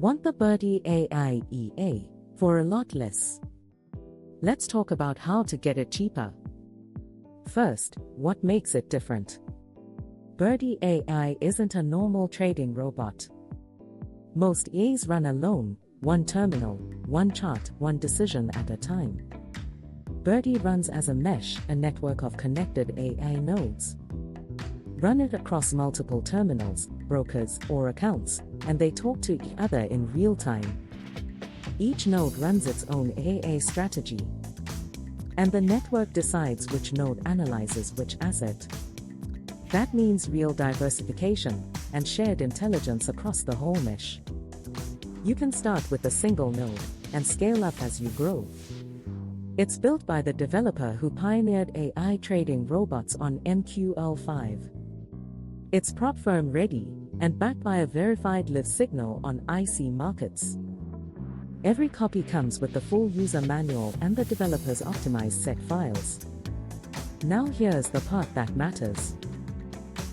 Want the Byrdi AI EA for a lot less? Let's talk about how to get it cheaper. First, what makes it different? Byrdi AI isn't a normal trading robot. Most EAs run alone, one terminal, one chart, one decision at a time. Byrdi runs as a mesh, a network of connected AI nodes. Run it across multiple terminals, brokers, or accounts, and they talk to each other in real time. Each node runs its own AA strategy. And the network decides which node analyzes which asset. That means real diversification and shared intelligence across the whole mesh. You can start with a single node and scale up as you grow. It's built by the developer who pioneered AI trading robots on MT5. It's prop firm ready and backed by a verified live signal on IC markets. Every copy comes with the full user manual and the developer's optimized set files. Now here's the part that matters.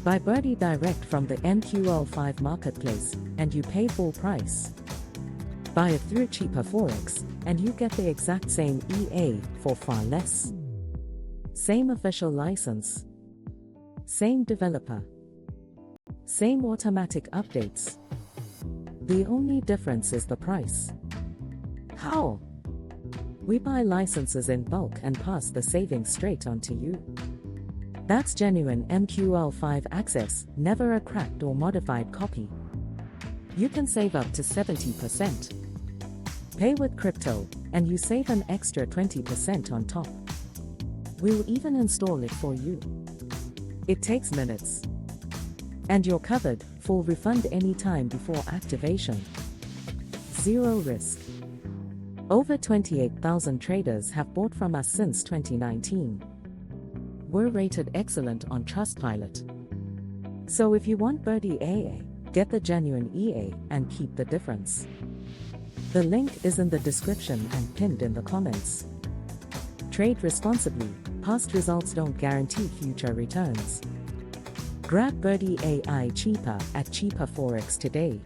Buy Byrdi direct from the MT5 marketplace, and you pay full price. Buy it through cheaper Forex, and you get the exact same EA for far less. Same official license. Same developer. Same automatic updates. The only difference is the price. How? We buy licenses in bulk and pass the savings straight on to you. That's genuine MT5 access, never a cracked or modified copy. You can save up to 70%. Pay with crypto, and you save an extra 20% on top. We'll even install it for you. It takes minutes. And you're covered, full refund anytime before activation. Zero risk. Over 28,000 traders have bought from us since 2019. We're rated excellent on Trustpilot. So if you want Byrdi AA, get the genuine EA and keep the difference. The link is in the description and pinned in the comments. Trade responsibly, past results don't guarantee future returns. Grab Byrdi AI cheaper at cheaper Forex today.